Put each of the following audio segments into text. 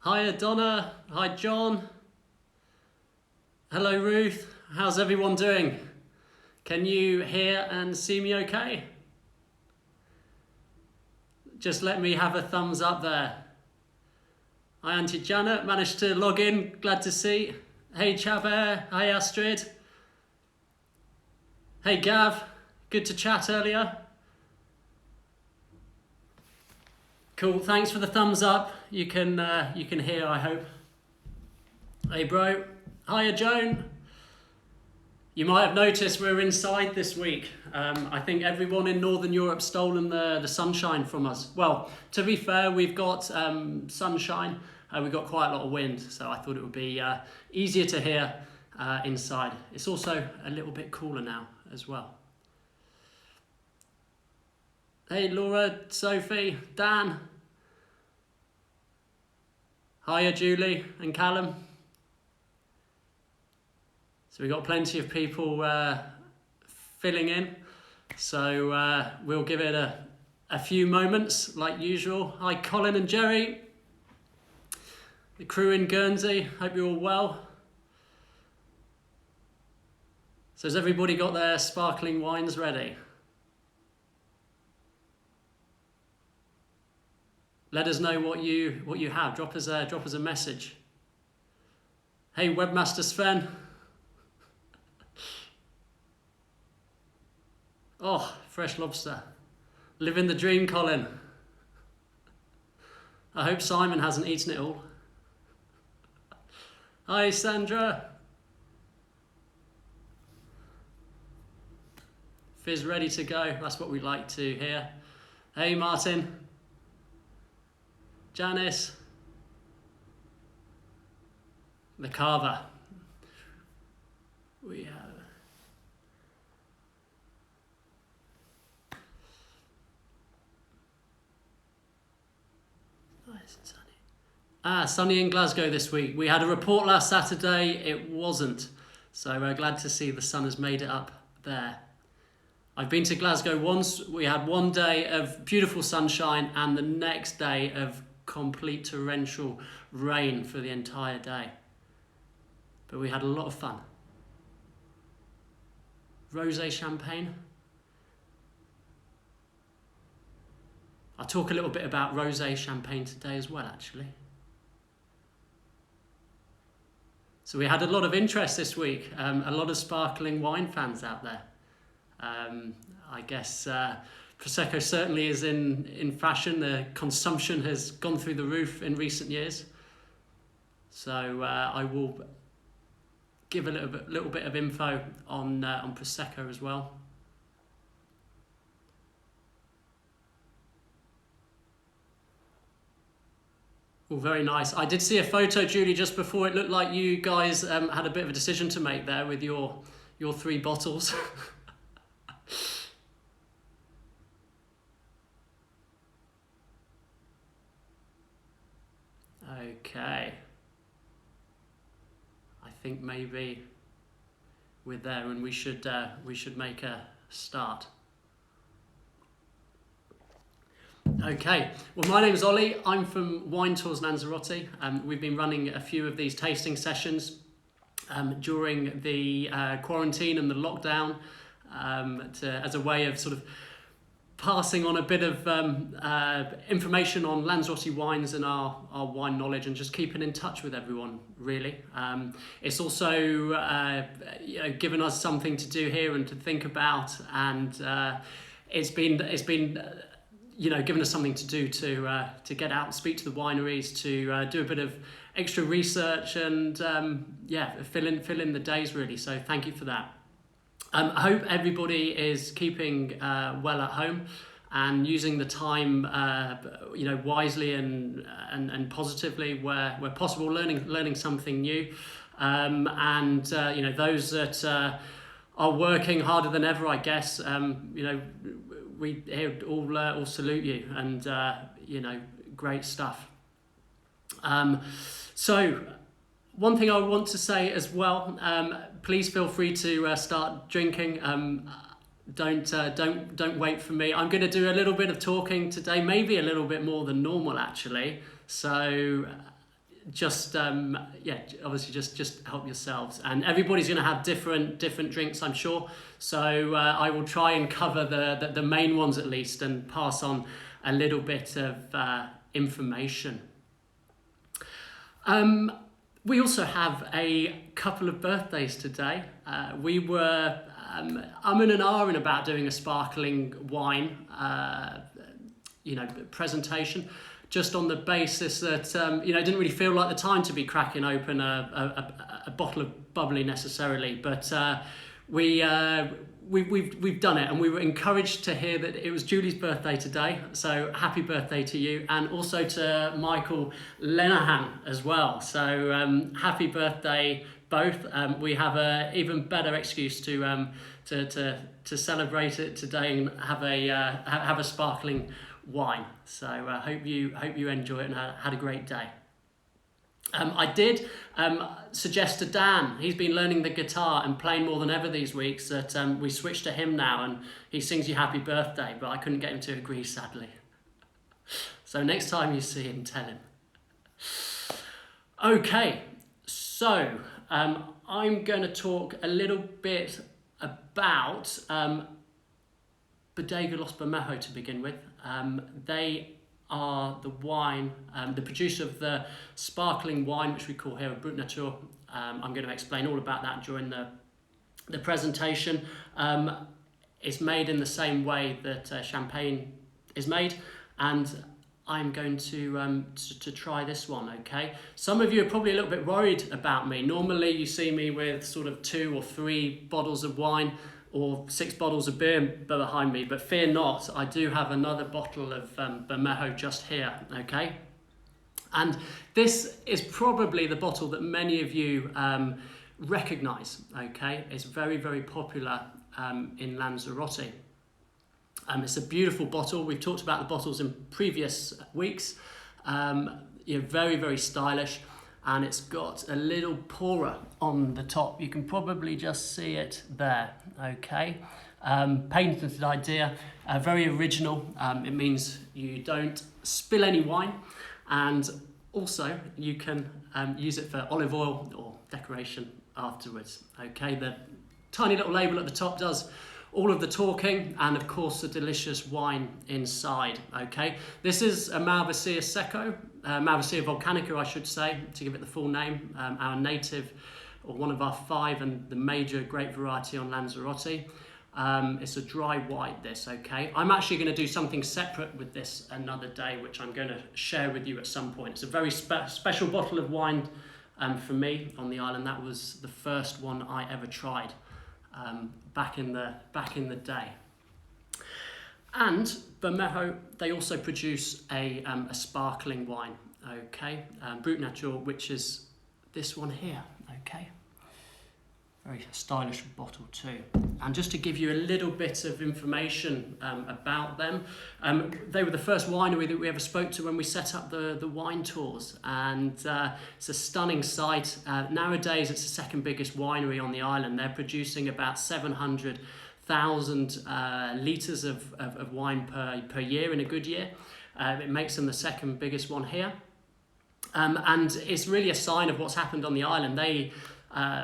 Hi Donna, hi John, hello Ruth, how's everyone doing? Can you hear and see me okay? Just let me have a thumbs up there. Hi Auntie Janet, managed to log in, glad to see. Hey Chabert, hi Astrid. Hey Gav, good to chat earlier. Cool, thanks for the thumbs up. You can hear, I hope. Hey bro, hiya Joan. You might have noticed we're inside this week. I think everyone in Northern Europe's stolen the sunshine from us. Well, to be fair, we've got sunshine. We've got quite a lot of wind, so I thought it would be easier to hear inside. It's also a little bit cooler now as well. Hey Laura, Sophie, Dan. Hiya Julie and Callum. So we've got plenty of people filling in. So we'll give it a few moments like usual. Hi Colin and Jerry. The crew in Guernsey, hope you're all well. So has everybody got their sparkling wines ready? Let us know what you have. Drop us a message. Hey Webmaster Sven. Oh, fresh lobster. Living the dream, Colin. I hope Simon hasn't eaten it all. Hi, Sandra. Fizz ready to go. That's what we like to hear. Hey, Martin. Janice. The carver. We have... Sunny in Glasgow this week. We had a report last Saturday, it wasn't. So we're glad to see the sun has made it up there. I've been to Glasgow once. We had one day of beautiful sunshine and the next day of complete torrential rain for the entire day. But we had a lot of fun. Rosé champagne. I'll talk a little bit about rosé champagne today as well, actually. So we had a lot of interest this week, a lot of sparkling wine fans out there. I guess Prosecco certainly is in fashion. The consumption has gone through the roof in recent years. So I will give a little bit of info on Prosecco as well. Oh, very nice. I did see a photo, Julie, just before. It looked like you guys had a bit of a decision to make there with your 3 bottles. Okay. I think maybe we're there and we should make a start. Okay, well my name is Ollie, I'm from Tours Lanzarote. We've been running a few of these tasting sessions during the quarantine and the lockdown as a way of sort of passing on a bit of information on Lanzarote wines and our wine knowledge and just keeping in touch with everyone really. It's also given us something to do here and to think about, and it's been given us something to do to get out and speak to the wineries, to do a bit of extra research and fill in the days really. So thank you for that. I hope everybody is keeping well at home and using the time wisely and positively where possible, learning something new, and those that are working harder than ever, I guess. We here all salute you, and great stuff. So one thing I want to say as well, please feel free to start drinking. Don't wait for me. I'm going to do a little bit of talking today, maybe a little bit more than normal actually. So just yeah, obviously just help yourselves, and everybody's going to have different drinks, I'm sure. So I will try and cover the main ones at least, and pass on a little bit of information. We also have a couple of birthdays today. We were and ahhing about doing a sparkling wine presentation, just on the basis that didn't really feel like the time to be cracking open a bottle of bubbly necessarily, but we've done it, and we were encouraged to hear that it was Julie's birthday today, so happy birthday to you, and also to Michael Lenahan as well. So happy birthday both. We have an even better excuse to celebrate it today and have a sparkling wine. So hope you enjoy it and had a great day. I did suggest to Dan, he's been learning the guitar and playing more than ever these weeks, that we switch to him now, and he sings you happy birthday, but I couldn't get him to agree, sadly. So next time you see him, tell him. Okay, so I'm going to talk a little bit about Bodega Los Bermejos to begin with. They are the wine, the producer of the sparkling wine, which we call here a Brut Nature. I'm going to explain all about that during the presentation. It's made in the same way that champagne is made, and I'm going to try this one, okay? Some of you are probably a little bit worried about me. Normally you see me with sort of 2 or 3 bottles of wine or 6 bottles of beer behind me, but fear not, I do have another bottle of Bermejo just here, okay? And this is probably the bottle that many of you recognise, okay? It's very, very popular in Lanzarote. It's a beautiful bottle. We've talked about the bottles in previous weeks. Very, very stylish. And it's got a little pourer on the top. You can probably just see it there, okay? Patented idea, very original. It means you don't spill any wine, and also you can use it for olive oil or decoration afterwards, okay? The tiny little label at the top does all of the talking, and of course the delicious wine inside, okay? This is a Malvasia Secco, Malvasia Volcanica I should say, to give it the full name, our native, or one of our 5 and the major grape variety on Lanzarote. It's a dry white, this, okay? I'm actually going to do something separate with this another day, which I'm going to share with you at some point. It's a very special bottle of wine for me on the island. That was the first one I ever tried. Back in the day. And Bermejo, they also produce a sparkling wine, okay, Brut Nature, which is this one here, okay, very stylish bottle too. And just to give you a little bit of information about them, they were the first winery that we ever spoke to when we set up the wine tours, and it's a stunning site. Nowadays it's the second biggest winery on the island. They're producing about 700,000 litres of wine per year in a good year. It makes them the second biggest one here, and it's really a sign of what's happened on the island. They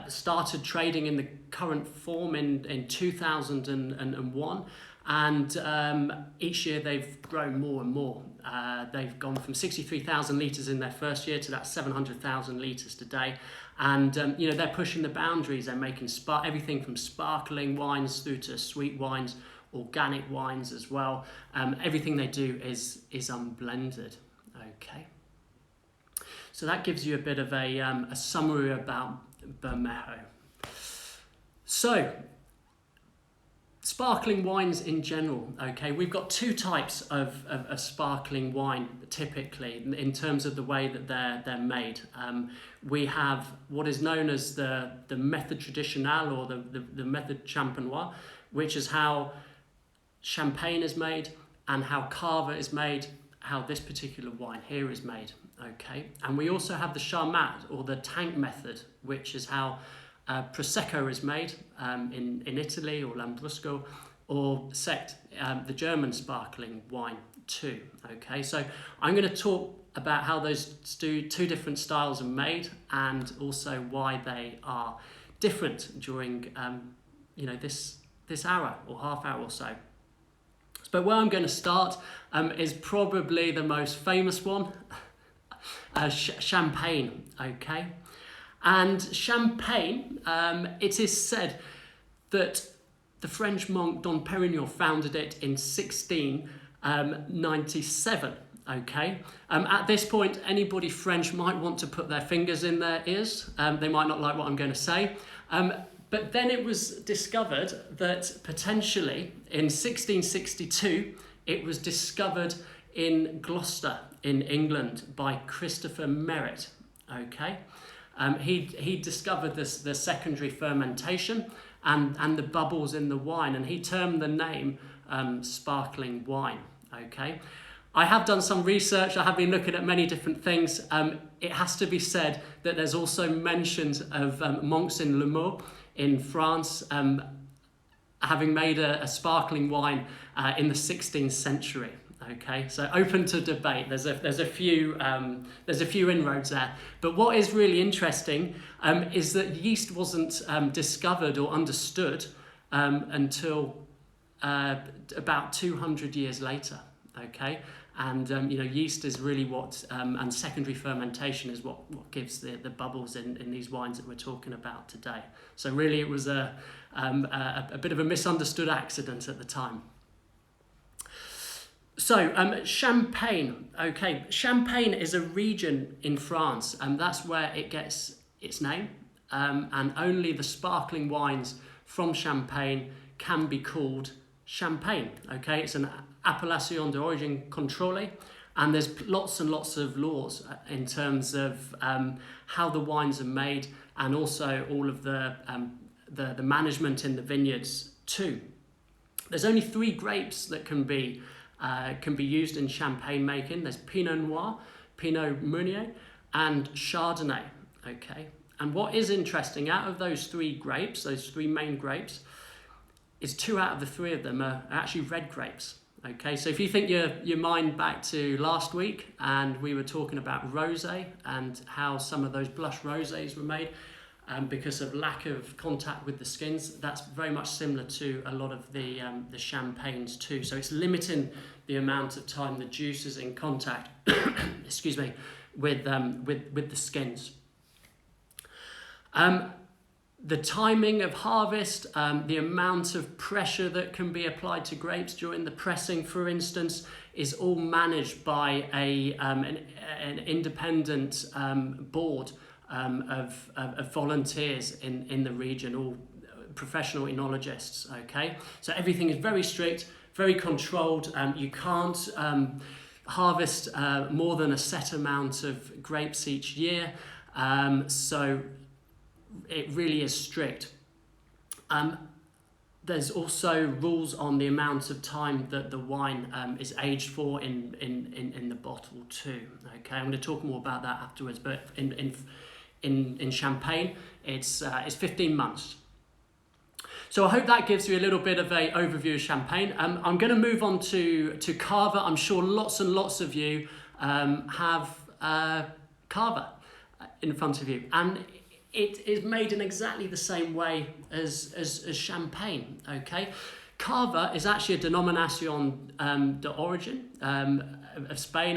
started trading in the current form in 2001, and each year they've grown more and more. They've gone from 63,000 litres in their first year to that 700,000 litres today, and they're pushing the boundaries. They're making everything from sparkling wines through to sweet wines, organic wines as well. Everything they do is unblended, okay? So that gives you a bit of a summary about Bermejo. So, sparkling wines in general, okay, we've got 2 types of sparkling wine typically in terms of the way that they're made. We have what is known as the method traditionnel, or the method champenois, which is how champagne is made and how cava is made, how this particular wine here is made, okay? And we also have the charmat, or the tank method, which is how Prosecco is made in Italy, or Lambrusco, or Sekt, the German sparkling wine too, okay? So I'm going to talk about how those two different styles are made, and also why they are different during this hour or half hour or so. But where I'm going to start is probably the most famous one, champagne. Okay, and champagne, it is said that the French monk Dom Perignon founded it in 1697. Okay. At this point, anybody French might want to put their fingers in their ears. They might not like what I'm going to say. But then it was discovered that potentially in 1662, it was discovered in Gloucester in England by Christopher Merritt. Okay. He discovered the secondary fermentation and the bubbles in the wine, and he termed the name sparkling wine. Okay. I have done some research. I have been looking at many different things. It has to be said that there's also mentions of monks in Limoux in France having made a sparkling wine in the 16th century. Okay, so open to debate. There's a few inroads there. But what is really interesting is that yeast wasn't discovered or understood until about 200 years later. Okay, and yeast is really what and secondary fermentation is what gives the bubbles in these wines that we're talking about today. So really, it was a bit of a misunderstood accident at the time. So Champagne. Okay, Champagne is a region in France, and that's where it gets its name. And only the sparkling wines from Champagne can be called Champagne. Okay, it's an appellation d'origine contrôlée, and there's lots and lots of laws in terms of how the wines are made, and also all of the management in the vineyards too. There's only 3 grapes that can be used in champagne making. There's Pinot Noir, Pinot Meunier, and Chardonnay. Okay, and what is interesting, out of those 3 grapes, those 3 main grapes, is 2 out of the 3 of them are actually red grapes. Okay, so if you think your mind back to last week, and we were talking about rosé and how some of those blush rosés were made because of lack of contact with the skins, that's very much similar to a lot of the champagnes too. So it's limiting the amount of time the juice is in contact, excuse me, with the skins. The timing of harvest, the amount of pressure that can be applied to grapes during the pressing, for instance, is all managed by an independent board of volunteers in the region, all professional enologists. Okay, so everything is very strict, very controlled. You can't harvest more than a set amount of grapes each year. So it really is strict. There's also rules on the amount of time that the wine is aged for in the bottle too. Okay, I'm going to talk more about that afterwards. But in Champagne, it's 15 months. So I hope that gives you a little bit of an overview of Champagne. I'm going to move on to Cava. I'm sure lots and lots of you have Cava in front of you, and it is made in exactly the same way as Champagne. Okay, Cava is actually a denomination d'origine of Spain.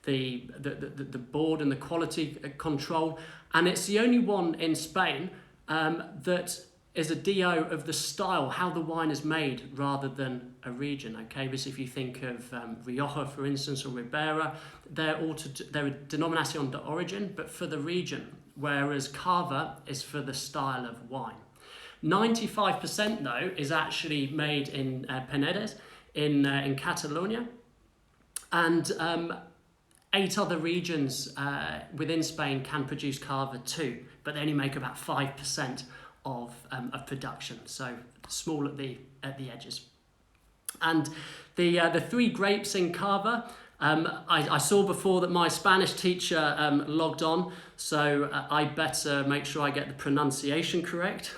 The board and the quality control, and it's the only one in Spain that is a DO of the style, how the wine is made, rather than a region. Okay, because if you think of Rioja, for instance, or Ribera, they're a denomination d'origine, but for the region, whereas Cava is for the style of wine. 95% though is actually made in Penedès in Catalonia, and 8 other regions within Spain can produce Cava too, but they only make about 5% of production, so small at the edges. And the 3 grapes in Cava, I saw before that my Spanish teacher logged on, so I better make sure I get the pronunciation correct.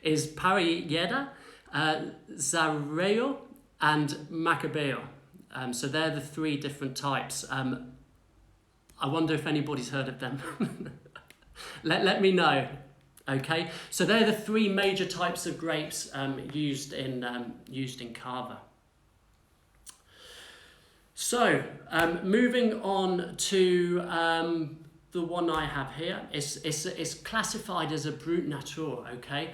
Is Parellada, Zarello, and Macabeo. So they're the three different types. I wonder if anybody's heard of them. let me know. Okay, so they're the three major types of grapes used in cava. So moving on to the one I have here, it's classified as a Brut Nature. Okay,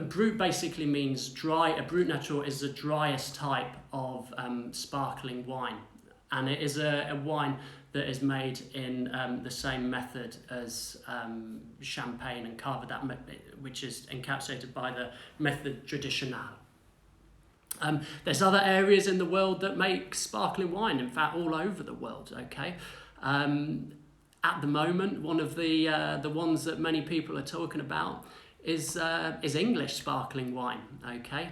Brut basically means dry. A Brut Nature is the driest type of sparkling wine, and it is a wine that is made in the same method as champagne and cava, which is encapsulated by the method traditionnelle. There's other areas in the world that make sparkling wine, in fact, all over the world, okay? At the moment, one of the ones that many people are talking about is English sparkling wine, okay?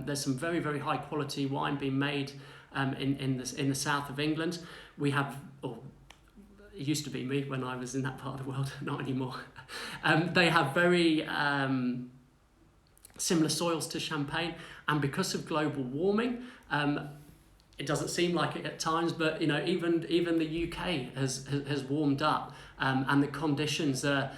There's some very, very high quality wine being made in the south of England. We have, or it used to be me when I was in that part of the world, not anymore. They have very similar soils to Champagne, and because of global warming, it doesn't seem like it at times, but you know, even the UK has warmed up, and the conditions are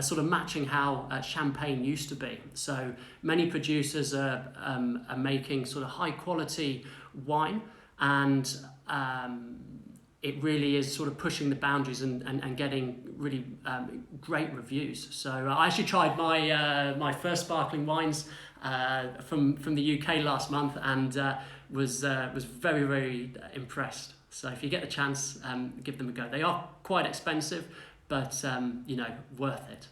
sort of matching how Champagne used to be. So many producers are making sort of high quality wine, and it really is sort of pushing the boundaries and getting really great reviews. So I actually tried my first sparkling wines from the UK last month, and was very, very impressed. So if you get the chance, give them a go. They are quite expensive, but you know, worth it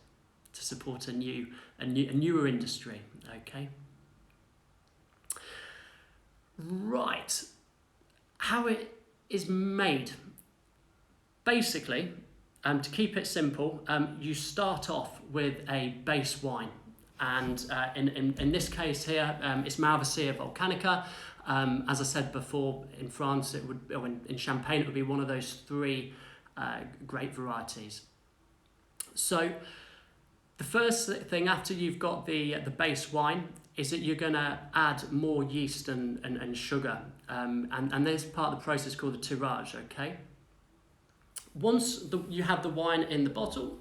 to support a newer industry. Okay. Right. How it is made. Basically, to keep it simple, you start off with a base wine, and in this case here, it's Malvasia volcanica. As I said before, in France it would, or in Champagne it would be one of those three grape varieties. So the first thing after you've got the base wine is that you're going to add more yeast and sugar, and there's part of the process called the tirage. Okay. Once you have the wine in the bottle,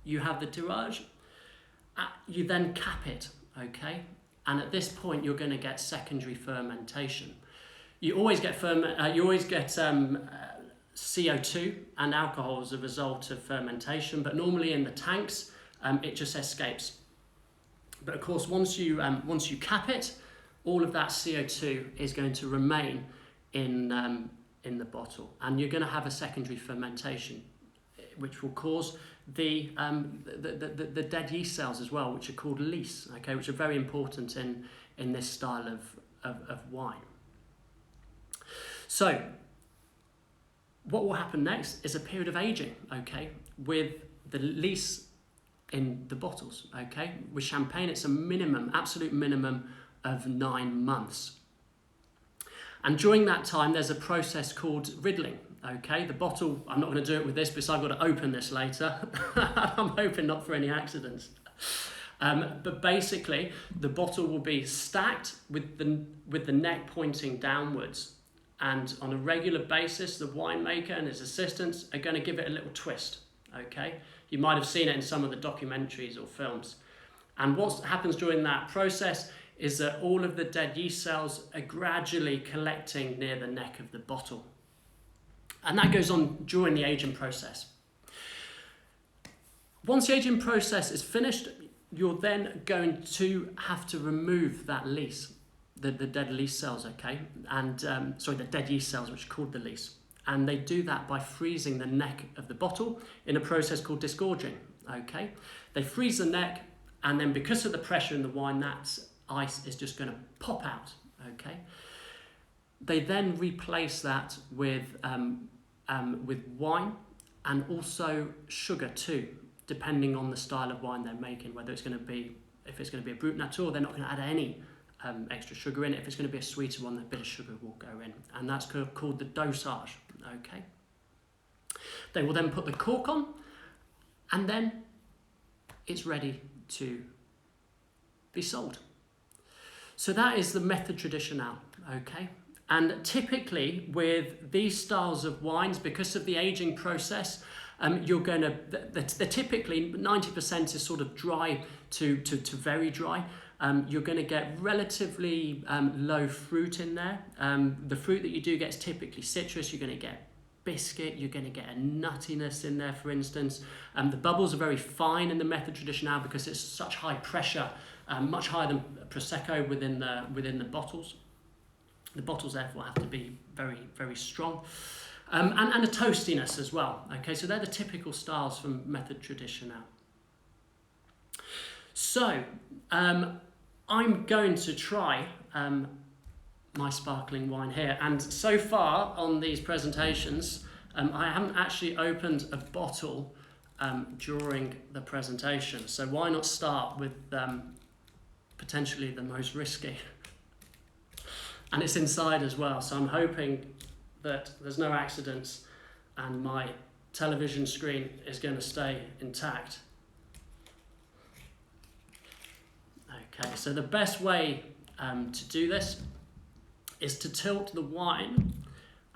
you have the tirage, you then cap it. Okay. And at this point, you're going to get secondary fermentation. You always get CO2 and alcohol as a result of fermentation, but normally in the tanks, it just escapes. But of course, once you cap it, all of that CO2 is going to remain in the bottle, and you're going to have a secondary fermentation, which will cause the dead yeast cells as well, which are called lees, okay, which are very important in this style of wine. So what will happen next is a period of aging, okay, with the lees in the bottles, okay. With Champagne, it's a minimum, absolute minimum of 9 months. And during that time, there's a process called riddling. Okay, the bottle, I'm not going to do it with this because I've got to open this later. I'm hoping not for any accidents. But basically, the bottle will be stacked with the neck pointing downwards. And on a regular basis, the winemaker and his assistants are going to give it a little twist. Okay, you might have seen it in some of the documentaries or films. And what happens during that process is that all of the dead yeast cells are gradually collecting near the neck of the bottle. And that goes on during the aging process. Once the aging process is finished, you're then going to have to remove that lees, the dead lees cells, okay? And the dead yeast cells, which are called the lees. And they do that by freezing the neck of the bottle in a process called disgorging, okay? They freeze the neck, and then because of the pressure in the wine, that ice is just going to pop out, okay? They then replace that with wine and also sugar too, depending on the style of wine they're making. Whether it's going to be, if it's going to be a Brut Nature, they're not going to add any extra sugar in. If it's going to be a sweeter one, a bit of sugar will go in, and that's called the dosage. Okay. They will then put the cork on, and then it's ready to be sold. So that is the method traditionnelle. Okay. And typically with these styles of wines, because of the aging process, they're typically 90% is sort of dry to very dry. You're going to get relatively low fruit in there. The fruit that you do get is typically citrus. You're going to get biscuit, you're going to get a nuttiness in there, for instance. The bubbles are very fine in the method traditional because it's such high pressure, much higher than Prosecco within the bottles. The bottles therefore have to be very, very strong. And a toastiness as well. Okay, so they're the typical styles from method traditional. So I'm going to try my sparkling wine here, and so far on these presentations I haven't actually opened a bottle during the presentation, so why not start with potentially the most risky, and it's inside as well, so I'm hoping that there's no accidents and my television screen is going to stay intact. Okay, so the best way to do this is to tilt the wine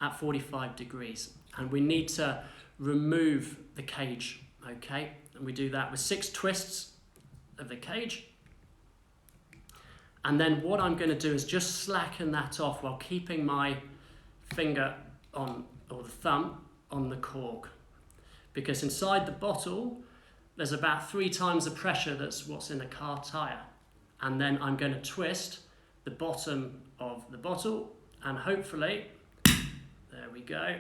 at 45 degrees, and we need to remove the cage, okay? And we do that with 6 twists of the cage. And then what I'm going to do is just slacken that off while keeping my finger on, or the thumb, on the cork. Because inside the bottle, there's about 3 times the pressure that's what's in a car tyre. And then I'm going to twist the bottom of the bottle, and hopefully, there we go.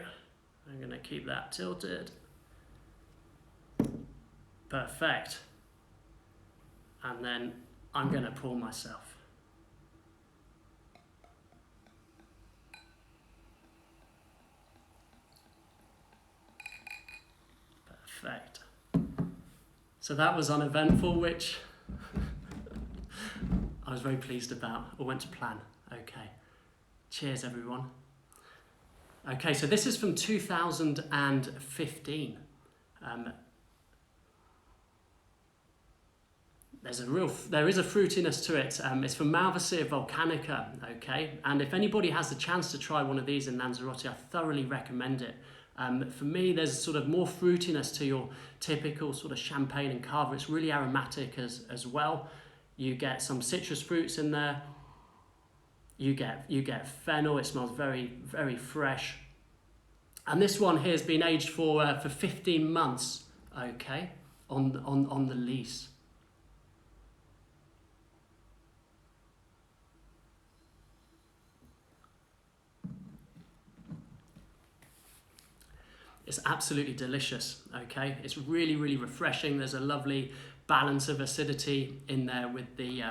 I'm going to keep that tilted. Perfect. And then I'm going to pour myself. Perfect. So that was uneventful, which I was very pleased about, or went to plan. Okay. Cheers, everyone. Okay, so this is from 2015. There is a fruitiness to it. It's from Malvasia Volcanica, okay? And if anybody has the chance to try one of these in Lanzarote, I thoroughly recommend it. For me, there's sort of more fruitiness to your typical sort of champagne and cava. It's really aromatic as well. You get some citrus fruits in there. You get fennel. It smells very, very fresh. And this one here has been aged for 15 months, okay, on the lease. It's absolutely delicious, okay? It's really, really refreshing. There's a lovely balance of acidity in there with the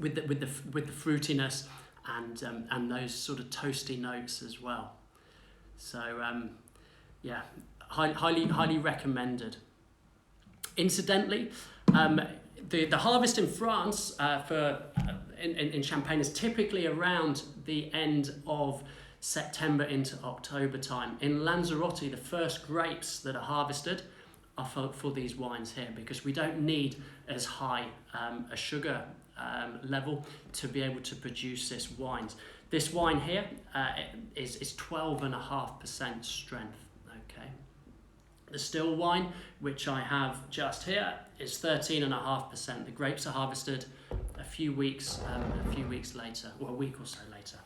fruitiness and those sort of toasty notes as well. So yeah, highly recommended. Incidentally, the harvest in France in Champagne is typically around the end of September into October time. In Lanzarote, the first grapes that are harvested are for these wines here, because we don't need as high a sugar level to be able to produce this wines. This wine here is 12.5% strength. Okay. The still wine, which I have just here, is 13.5%. The grapes are harvested a few weeks later, or a week or so later.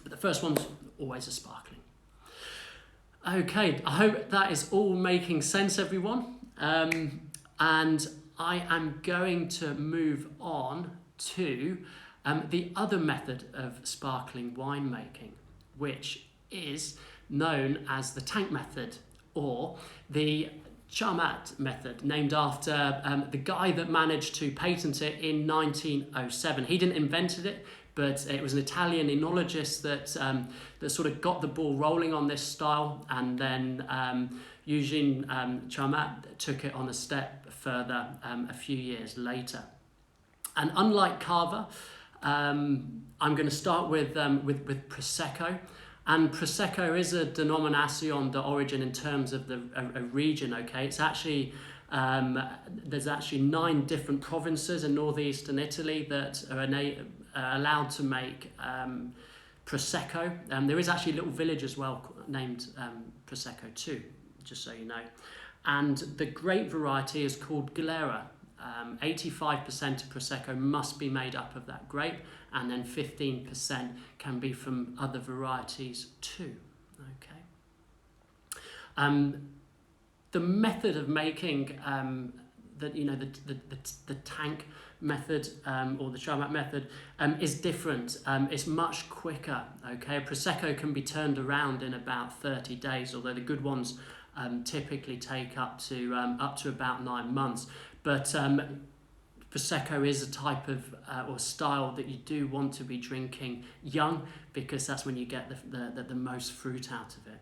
But the first one's always a sparkling. Okay, I hope that is all making sense, everyone. And I am going to move on to the other method of sparkling winemaking, which is known as the tank method, or the Charmat method, named after the guy that managed to patent it in 1907. He didn't invent it, but it was an Italian enologist that sort of got the ball rolling on this style, and then Eugene Charmat took it on a step further a few years later. And unlike Cava, I'm going to start with Prosecco. And Prosecco is a denominación de origin in terms of a region, okay? It's actually, there's actually 9 different provinces in northeastern Italy that are allowed to make Prosecco. There is actually a little village as well named Prosecco too, just so you know. And the grape variety is called Galera. 85% of Prosecco must be made up of that grape, and then 15% can be from other varieties too. Okay. The method of making the tank method or the Charmat method is different. It's much quicker. Okay, Prosecco can be turned around in about 30 days, although the good ones typically take up to about 9 months. But Prosecco is a type of or style that you do want to be drinking young, because that's when you get the most fruit out of it.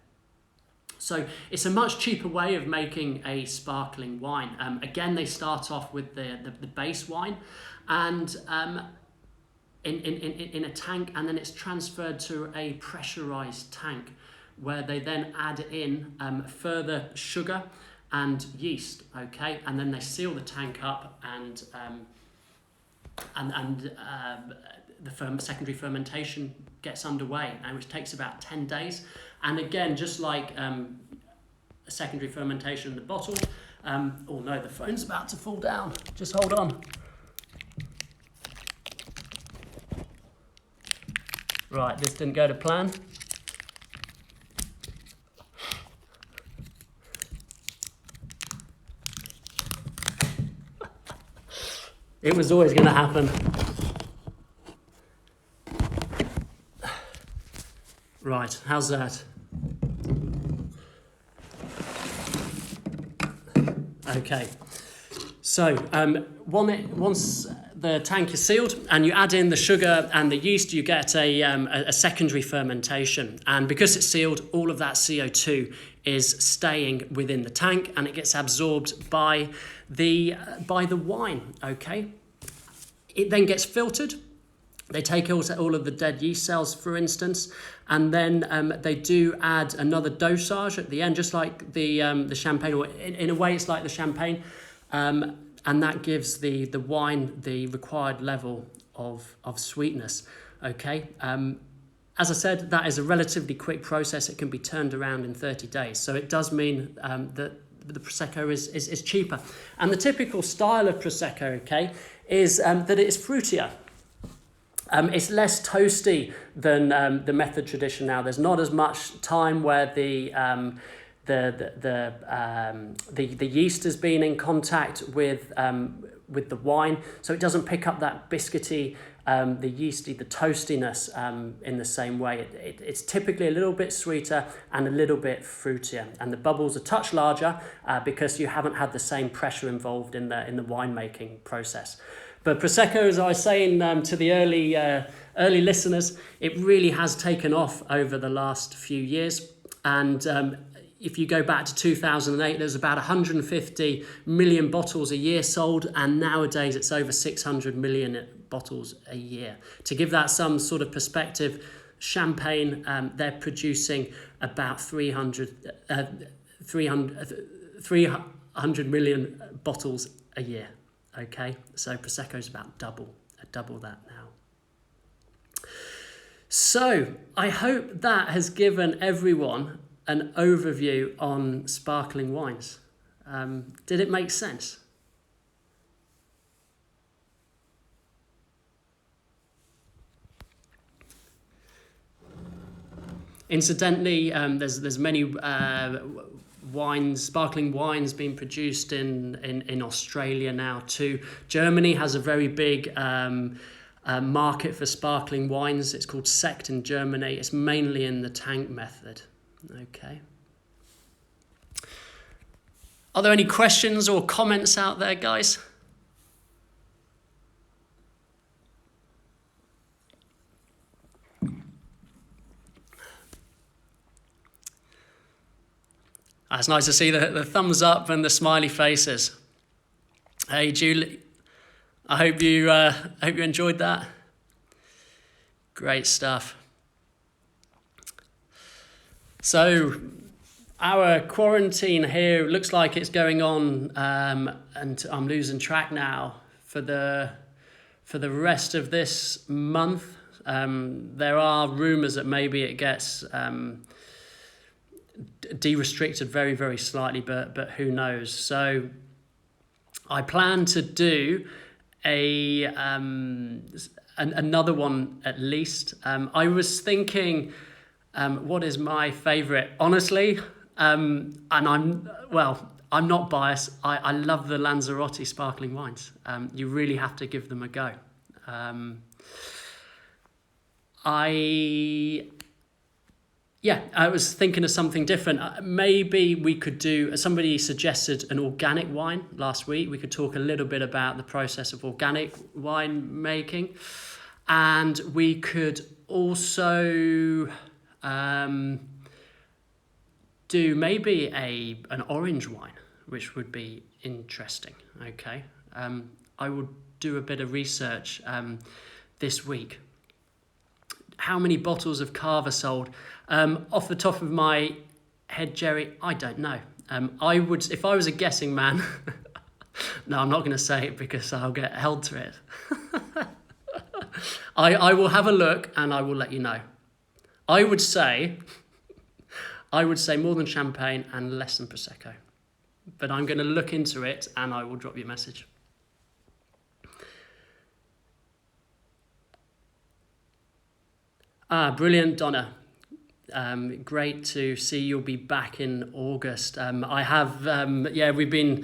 So it's a much cheaper way of making a sparkling wine. Again, they start off with the base wine, and in a tank, and then it's transferred to a pressurized tank, where they then add in further sugar and yeast. Okay, and then they seal the tank up, and the secondary fermentation gets underway, and which takes about 10 days. And again, just like a secondary fermentation in the bottle, oh no, the phone's about to fall down. Just hold on. Right, this didn't go to plan. It was always going to happen. Right, how's that? Okay, so once the tank is sealed and you add in the sugar and the yeast, you get a secondary fermentation. And because it's sealed, all of that CO2 is staying within the tank, and it gets absorbed by the wine. Okay, it then gets filtered. They take all of the dead yeast cells, for instance, and then they do add another dosage at the end, just like the champagne, or in a way it's like the champagne, and that gives the wine the required level of sweetness. Okay, as I said, that is a relatively quick process. It can be turned around in 30 days, so it does mean that the Prosecco is cheaper. And the typical style of Prosecco, okay, is that it is fruitier. It's less toasty than the method tradition now. There's not as much time where the yeast has been in contact with the wine, so it doesn't pick up that biscuity, the yeasty, the toastiness in the same way. It's typically a little bit sweeter and a little bit fruitier, and the bubbles are a touch larger because you haven't had the same pressure involved in the winemaking process. But Prosecco, as I was saying to the early listeners, it really has taken off over the last few years. And if you go back to 2008, there's about 150 million bottles a year sold, and nowadays it's over 600 million bottles a year. To give that some sort of perspective, champagne, they're producing about 300 million bottles a year. Okay, so Prosecco's about double that now. So I hope that has given everyone an overview on sparkling wines. Did it make sense? Incidentally, there's many sparkling wines being produced in Australia now too. Germany has a very big market for sparkling wines. It's called Sekt in Germany. It's mainly in the tank method. Okay. Are there any questions or comments out there, guys? It's nice to see the thumbs up and the smiley faces. Hey, Julie, I hope you enjoyed that. Great stuff. So our quarantine here looks like it's going on, and I'm losing track now for the rest of this month. There are rumours that maybe it gets de-restricted very, very slightly, but who knows? So I plan to do another one at least. I was thinking, what is my favourite? Honestly, and I'm not biased. I love the Lanzarote sparkling wines. You really have to give them a go. I was thinking of something different. Maybe we could do, somebody suggested an organic wine last week. We could talk a little bit about the process of organic wine making. And we could also do maybe an orange wine, which would be interesting. Okay. I will do a bit of research this week. How many bottles of Cava sold? Off the top of my head, Jerry, I don't know. I would, if I was a guessing man, no, I'm not going to say it because I'll get held to it. I will have a look and I will let you know. I would say more than champagne and less than Prosecco. But I'm going to look into it and I will drop you a message. Brilliant, Donna. Great to see you'll be back in August. I have, we've been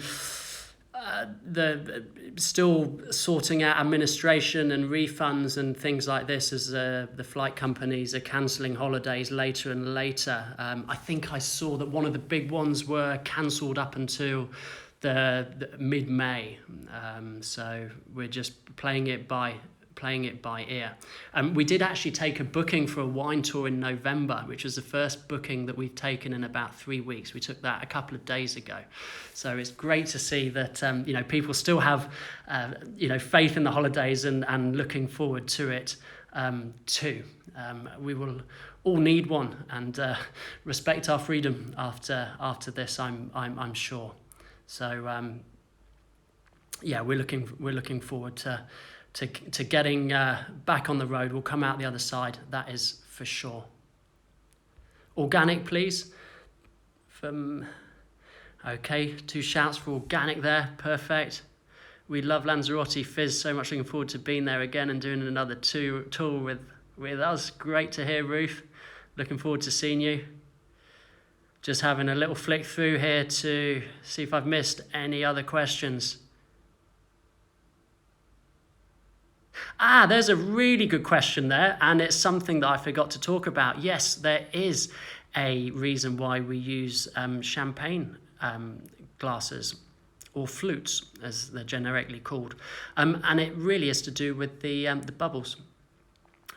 still sorting out administration and refunds and things like this as the flight companies are cancelling holidays later and later. I think I saw that one of the big ones were cancelled up until the mid-May. So we're just playing it by ear. We did actually take a booking for a wine tour in November, which was the first booking that we've taken in about 3 weeks. We took that a couple of days ago. So it's great to see that people still have faith in the holidays and looking forward to it too. We will all need one and respect our freedom after this, I'm sure. So we're looking forward to getting back on the road. We'll come out the other side, that is for sure. Organic, please. Okay, 2 shouts for organic there, perfect. We love Lanzarote Fizz, so much looking forward to being there again and doing another tour with us. Great to hear, Ruth. Looking forward to seeing you. Just having a little flick through here to see if I've missed any other questions. There's a really good question there, and it's something that I forgot to talk about. Yes, there is a reason why we use champagne glasses, or flutes, as they're generically called, and it really is to do with the bubbles.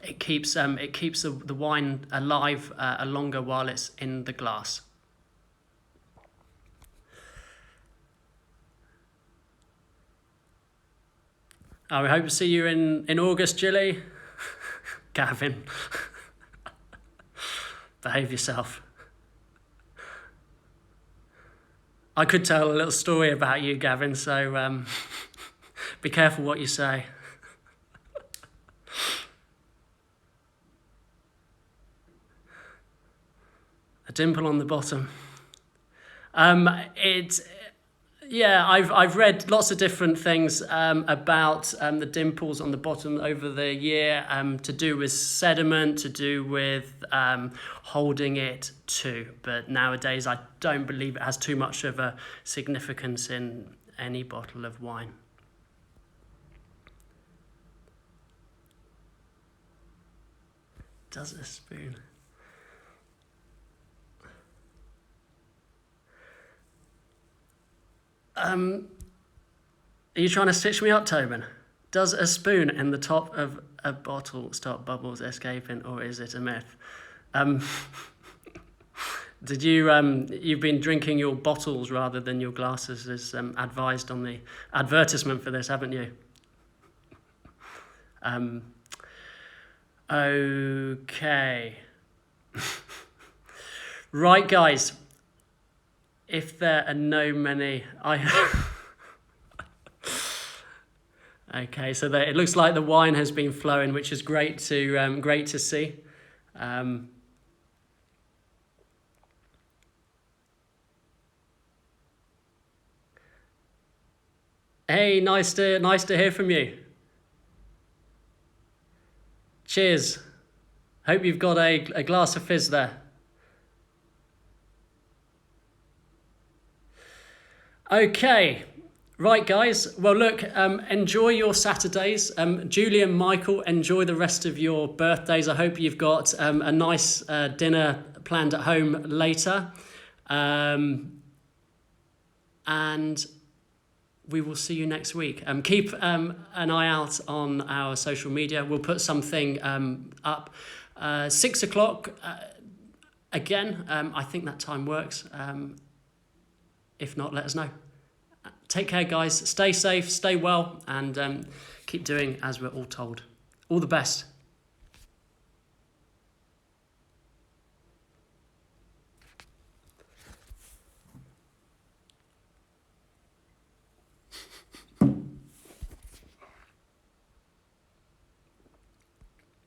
It keeps the wine alive longer while it's in the glass. We hope to see you in August, Gilly. Gavin. Behave yourself. I could tell a little story about you, Gavin, so be careful what you say. A dimple on the bottom. I've read lots of different things about the dimples on the bottom over the year, to do with sediment, to do with holding it too. But nowadays, I don't believe it has too much of a significance in any bottle of wine. Does a spoon? Are you trying to stitch me up, Tobin? Does a spoon in the top of a bottle stop bubbles escaping, or is it a myth? Did you've been drinking your bottles rather than your glasses, as advised on the advertisement for this, haven't you? Okay. Right, guys. If there are no many, Okay, so it looks like the wine has been flowing, which is great to see. Hey, nice to hear from you. Cheers. Hope you've got a glass of fizz there. Okay. Right, guys. Well, look, enjoy your Saturdays. Julie and Michael, enjoy the rest of your birthdays. I hope you've got a nice dinner planned at home later. And we will see you next week. Keep an eye out on our social media. We'll put something up. 6 o'clock, again, I think that time works. If not, let us know. Take care, guys. Stay safe, stay well, and keep doing as we're all told. All the best.